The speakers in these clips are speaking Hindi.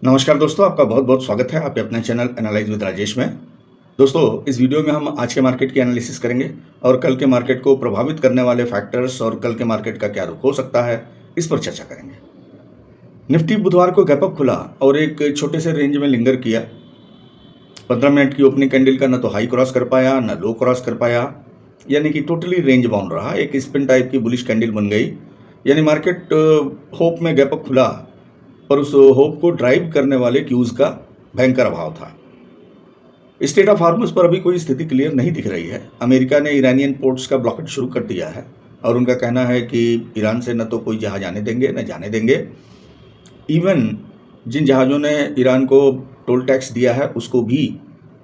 नमस्कार दोस्तों, आपका बहुत-बहुत स्वागत है आपके अपने चैनल एनालाइज़ विद राजेश में। दोस्तों, इस वीडियो में हम आज के मार्केट की एनालिसिस करेंगे और कल के मार्केट को प्रभावित करने वाले फैक्टर्स और कल के मार्केट का क्या रुख हो सकता है, इस पर चर्चा करेंगे। निफ्टी बुधवार को गैप अप खुला और एक छोटे से रेंज में लिंगर किया। 15 मिनट की ओपनिंग कैंडल का ना तो हाई क्रॉस कर पाया, ना लो क्रॉस कर पाया, यानी कि टोटली रेंज बाउंड रहा। एक स्पिन टाइप की बुलिश कैंडल बन गई, यानी मार्केट होप में गैप अप खुला, पर उस होप को ड्राइव करने वाले क्यूज का भयंकर अभाव था। स्टेट ऑफ हार्मस पर अभी कोई स्थिति क्लियर नहीं दिख रही है। अमेरिका ने ईरानियन पोर्ट्स का ब्लॉकेट शुरू कर दिया है और उनका कहना है कि ईरान से न तो कोई जहाज आने देंगे न जाने देंगे। इवन जिन जहाज़ों ने ईरान को टोल टैक्स दिया है उसको भी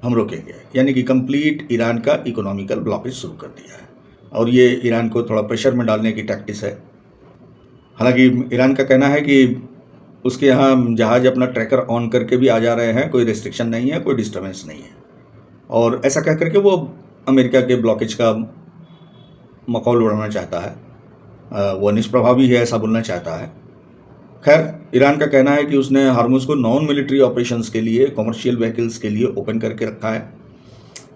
हम रोकेंगे, यानी कि कंप्लीट ईरान का इकोनॉमिकल ब्लॉकेज शुरू कर दिया है और ये ईरान को थोड़ा प्रेशर में डालने की टैक्टिस है। हालांकि ईरान का कहना है कि उसके यहाँ जहाज़ अपना ट्रैकर ऑन करके भी आ जा रहे हैं, कोई रिस्ट्रिक्शन नहीं है, कोई डिस्टर्बेंस नहीं है, और ऐसा कह करके वो अमेरिका के ब्लॉकेज का मखौल उड़ाना चाहता है। वो निष्प्रभावी है ऐसा बोलना चाहता है। खैर, ईरान का कहना है कि उसने हार्मुज को नॉन मिलिट्री ऑपरेशंस के लिए, कॉमर्शियल व्हीकल्स के लिए ओपन करके रखा है,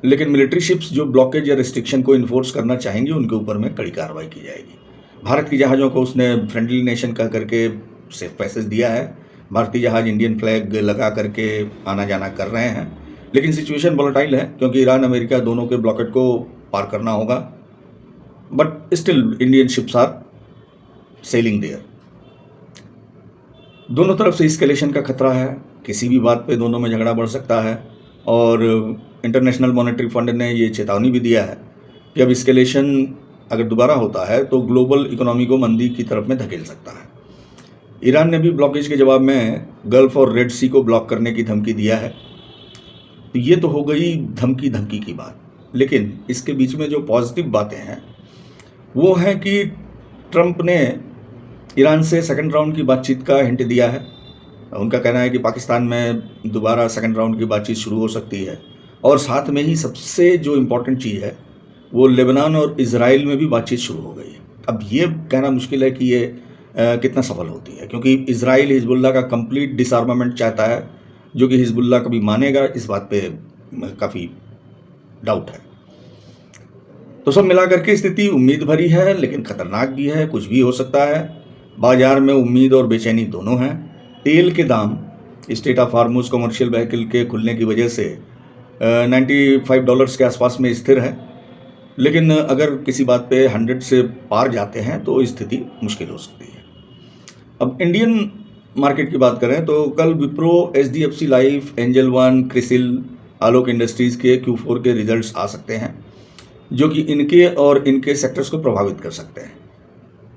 लेकिन मिलिट्री शिप्स जो ब्लॉकेज या रिस्ट्रिक्शन को इन्फोर्स करना चाहेंगे उनके ऊपर में कड़ी कार्रवाई की जाएगी। भारत की जहाज़ों को उसने फ्रेंडली नेशन कह करके सेफ पैसेज दिया है। भारतीय जहाज़ इंडियन फ्लैग लगा करके आना जाना कर रहे हैं, लेकिन सिचुएशन वोलेटाइल है क्योंकि ईरान अमेरिका दोनों के ब्लॉकेट को पार करना होगा, but still Indian ships are sailing there. दोनों तरफ से इस्केलेशन का खतरा है, किसी भी बात पे दोनों में झगड़ा बढ़ सकता है, और इंटरनेशनल मॉनेटरी फंड ने ये चेतावनी भी दिया है कि अब इस्केलेशन अगर दोबारा होता है तो ग्लोबल इकोनॉमी को मंदी की तरफ में धकेल सकता है। ईरान ने भी ब्लॉकेज के जवाब में गल्फ और रेड सी को ब्लॉक करने की धमकी दिया है। तो ये तो हो गई धमकी की बात, लेकिन इसके बीच में जो पॉजिटिव बातें हैं वो है कि ट्रंप ने ईरान से सेकंड राउंड की बातचीत का हिंट दिया है। उनका कहना है कि पाकिस्तान में दोबारा सेकंड राउंड की बातचीत शुरू हो सकती है, और साथ में ही सबसे जो इम्पोर्टेंट चीज़ है वो लेबनान और इजराइल में भी बातचीत शुरू हो गई है। अब ये कहना मुश्किल है कि ये कितना सफल होती है, क्योंकि इजराइल हिजबुल्लाह का कंप्लीट डिसआर्मामेंट चाहता है, जो कि हिजबुल्लाह कभी मानेगा इस बात पे काफ़ी डाउट है। तो सब मिला करके स्थिति उम्मीद भरी है लेकिन खतरनाक भी है, कुछ भी हो सकता है। बाजार में उम्मीद और बेचैनी दोनों हैं। तेल के दाम state of Hormuz commercial vehicle के खुलने की वजह से $95 के आसपास में स्थिर है, लेकिन अगर किसी बात पे 100 से पार जाते हैं तो स्थिति मुश्किल हो सकती है। अब इंडियन मार्केट की बात करें तो कल Wipro, HDFC Life, Angel One, CRISIL, Alok Industries के Q4 के रिजल्ट्स आ सकते हैं, जो कि इनके और इनके सेक्टर्स को प्रभावित कर सकते हैं।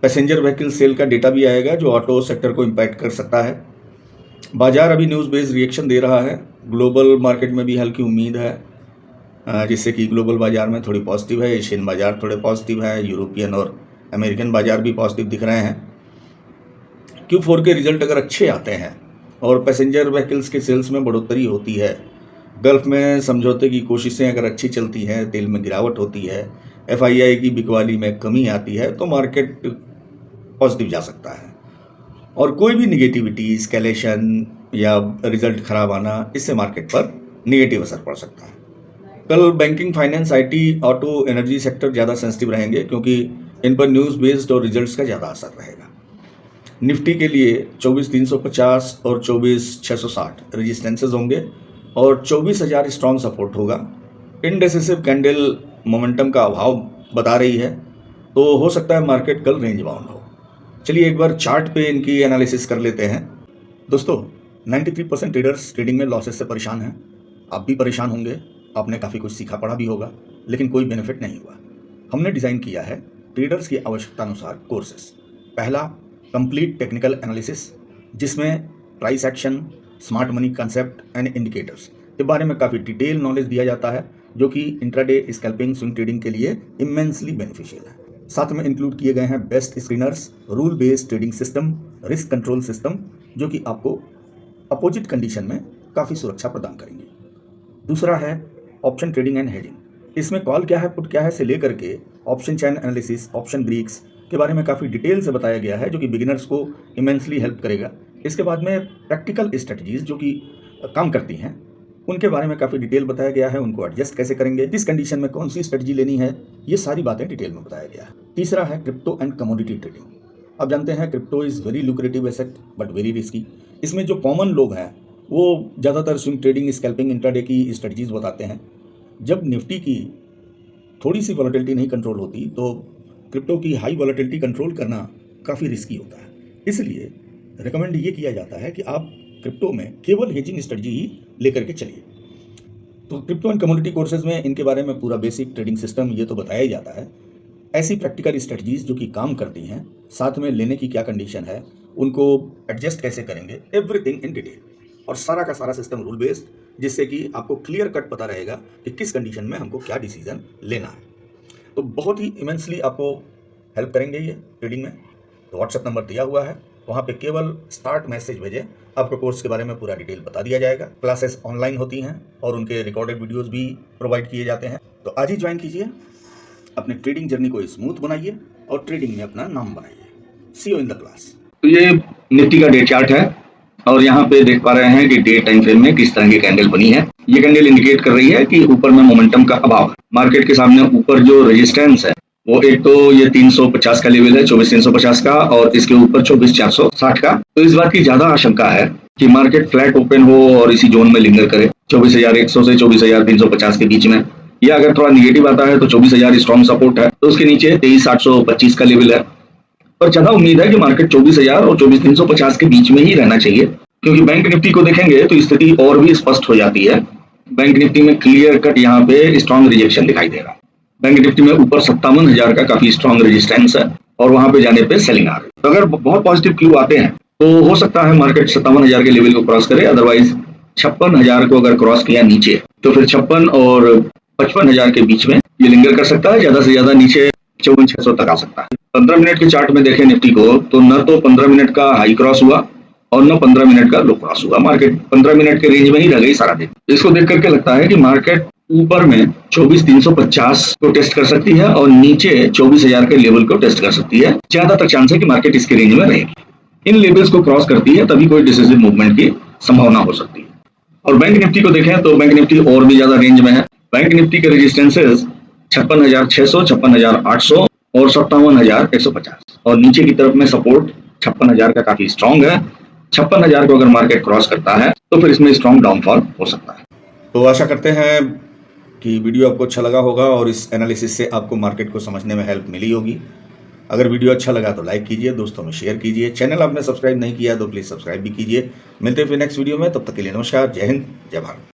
पैसेंजर व्हीकल सेल का डेटा भी आएगा जो ऑटो सेक्टर को इम्पैक्ट कर सकता है। बाजार अभी न्यूज़ बेस्ड रिएक्शन दे रहा है। ग्लोबल मार्केट में भी हल्की उम्मीद है, जिससे कि ग्लोबल बाजार में थोड़ी पॉजिटिव है, एशियन बाजार थोड़े पॉजिटिव है, यूरोपियन और अमेरिकन बाजार भी पॉजिटिव दिख रहे हैं। Q4 के रिजल्ट अगर अच्छे आते हैं और पैसेंजर व्हीकल्स के सेल्स में बढ़ोतरी होती है, गल्फ में समझौते की कोशिशें अगर अच्छी चलती हैं, तेल में गिरावट होती है, FII की बिकवाली में कमी आती है, तो मार्केट पॉजिटिव जा सकता है। और कोई भी निगेटिविटी, स्केलेशन या रिजल्ट खराब आना, इससे मार्केट पर निगेटिव असर पड़ सकता है। कल banking, finance, IT, auto, energy sector ज़्यादा सेंसिटिव रहेंगे क्योंकि इन पर न्यूज़ बेस्ड और रिजल्ट्स का ज़्यादा असर रहेगा। निफ्टी के लिए 24,350 और 24,660 रेजिस्टेंसेज होंगे और 24,000 स्ट्रॉन्ग सपोर्ट होगा। इनडेसिसिव कैंडल मोमेंटम का अभाव बता रही है, तो हो सकता है मार्केट कल रेंज बाउंड हो। चलिए एक बार चार्ट पे इनकी एनालिसिस कर लेते हैं। दोस्तों, 93% ट्रेडर्स ट्रेडिंग में लॉसेस से परेशान हैं। आप भी परेशान होंगे, आपने काफ़ी कुछ सीखा पढ़ा भी होगा, लेकिन कोई बेनिफिट नहीं हुआ। हमने डिज़ाइन किया है ट्रेडर्स की आवश्यकता अनुसार कोर्सेस। पहला, कंप्लीट टेक्निकल एनालिसिस, जिसमें price action, smart money concept and indicators के बारे में काफ़ी डिटेल नॉलेज दिया जाता है, जो कि इंट्राडे स्कैल्पिंग, स्विंग ट्रेडिंग के लिए इमेंसली बेनिफिशियल है। साथ में इंक्लूड किए गए हैं best screeners, rule based trading system, risk control system, जो कि आपको अपोजिट कंडीशन में काफ़ी सुरक्षा प्रदान करेंगे। दूसरा है ऑप्शन ट्रेडिंग एंड हेजिंग। इसमें कॉल क्या है, पुट क्या है से लेकर के ऑप्शन चैन एनालिसिस, ऑप्शन ग्रीक्स के बारे में काफ़ी डिटेल से बताया गया है, जो कि बिगिनर्स को इमेंसली हेल्प करेगा। इसके बाद में प्रैक्टिकल स्ट्रेटजीज जो कि काम करती हैं उनके बारे में काफ़ी डिटेल बताया गया है, उनको एडजस्ट कैसे करेंगे, किस कंडीशन में कौन सी स्ट्रेटजी लेनी है, ये सारी बातें डिटेल में बताया गया है। तीसरा है क्रिप्टो एंड कमोडिटी ट्रेडिंग। आप जानते हैं crypto is very lucrative asset but very risky. इसमें जो कॉमन लोग हैं वो ज़्यादातर स्विंग ट्रेडिंग, स्कैल्पिंग, इंट्राडे की स्ट्रेटजीज बताते हैं। जब निफ्टी की थोड़ी सी वॉलेटिलिटी नहीं कंट्रोल होती तो क्रिप्टो की हाई वॉलेटिलिटी कंट्रोल करना काफ़ी रिस्की होता है। इसलिए रिकमेंड ये किया जाता है कि आप क्रिप्टो में केवल हेजिंग स्ट्रेटजी ही लेकर के चलिए। तो क्रिप्टो एंड कमोडिटी कोर्सेज में इनके बारे में पूरा बेसिक ट्रेडिंग सिस्टम ये तो बताया ही जाता है। ऐसी प्रैक्टिकल स्ट्रेटजीज जो कि काम करती हैं, साथ में लेने की क्या कंडीशन है, उनको एडजस्ट कैसे करेंगे, एवरीथिंग इन डिटेल, और सारा का सारा सिस्टम रूल बेस्ड, जिससे कि आपको क्लियर कट पता रहेगा कि किस कंडीशन में हमको क्या डिसीजन लेना है। तो बहुत ही इमेंसली आपको हेल्प करेंगे ये ट्रेडिंग में। तो व्हाट्सएप नंबर दिया हुआ है, वहाँ पे केवल स्टार्ट मैसेज भेजें, आपको कोर्स के बारे में पूरा डिटेल बता दिया जाएगा। क्लासेस ऑनलाइन होती हैं और उनके रिकॉर्डेड वीडियोस भी प्रोवाइड किए जाते हैं। तो आज ही ज्वाइन कीजिए, अपने ट्रेडिंग जर्नी को स्मूथ बनाइए और ट्रेडिंग में अपना नाम बनाइए। सी यू इन द क्लास। तो ये निफ्टी का डे चार्ट है और यहाँ पे देख पा रहे हैं कि डे टाइम फ्रेम में किस तरह की कैंडल बनी है। ये कैंडल इंडिकेट कर रही है कि ऊपर में मोमेंटम का अभाव है। मार्केट के सामने ऊपर जो रेजिस्टेंस है वो एक तो ये 350 का लेवल है, 24,350 का, और इसके ऊपर 24,460 का। तो इस बात की ज्यादा आशंका है कि मार्केट फ्लैट ओपन हो और इसी जोन में लिंगर करे 24,100 से 24,350 के बीच में, या अगर थोड़ा निगेटिव आता है तो 24,000 स्ट्रॉन्ग सपोर्ट है। तो उसके नीचे 23,825 का लेवल है। पर ज्यादा उम्मीद है कि मार्केट 24,000 और 24,350 के बीच में ही रहना चाहिए, क्योंकि बैंक निफ्टी को देखेंगे तो स्थिति और भी स्पष्ट हो जाती है। बैंक निफ्टी में क्लियर कट यहाँ पे स्ट्रॉन्ग रिजेक्शन दिखाई दे रहा है। बैंक निफ्टी में ऊपर 57,000 का काफी स्ट्रॉन्ग रेजिस्टेंस है और वहां पे जाने पे सेलिंग आ रही है। तो अगर बहुत पॉजिटिव क्लू आते हैं तो हो सकता है मार्केट 57,000 के लेवल को क्रॉस करे। अदरवाइज 56,000 को अगर क्रॉस किया नीचे तो फिर 56 और 55,000 के बीच में ये लिंगर कर सकता है। ज्यादा से ज्यादा नीचे 54,600 तक आ सकता है। 15 मिनट के चार्ट में देखें निफ्टी को तो न तो 15 मिनट का हाई क्रॉस हुआ और न 15 मिनट का लो क्रॉस हुआ। मार्केट 15 मिनट के रेंज में ही रह गई सारा दिन। इसको देख करके लगता है कि मार्केट ऊपर में 24,350 को टेस्ट कर सकती है और नीचे 24,000 के लेवल को टेस्ट कर सकती है। ज्यादातर चांस है कि मार्केट इसके रेंज में रहेगी। इन लेवल्स को क्रॉस करती है तभी कोई डिसिसिव मूवमेंट की संभावना हो सकती है। और बैंक निफ्टी को देखें तो बैंक निफ्टी और भी ज्यादा रेंज में है। बैंक निफ्टी के रेजिस्टेंसेस 56,600, 56,800 और 57,150, और नीचे की तरफ में सपोर्ट 56,000 का काफी स्ट्रॉन्ग है। 56,000 को अगर मार्केट क्रॉस करता है तो फिर इसमें स्ट्रॉन्ग डाउनफॉल हो सकता है। तो आशा करते हैं कि वीडियो आपको अच्छा लगा होगा और इस एनालिसिस से आपको मार्केट को समझने में हेल्प मिली होगी। अगर वीडियो अच्छा लगा तो लाइक कीजिए, दोस्तों में शेयर कीजिए। चैनल आपने सब्सक्राइब नहीं किया तो प्लीज़ सब्सक्राइब भी कीजिए। मिलते हैं फिर नेक्स्ट वीडियो में, तब तक के लिए नमस्कार, जय हिंद, जय भारत।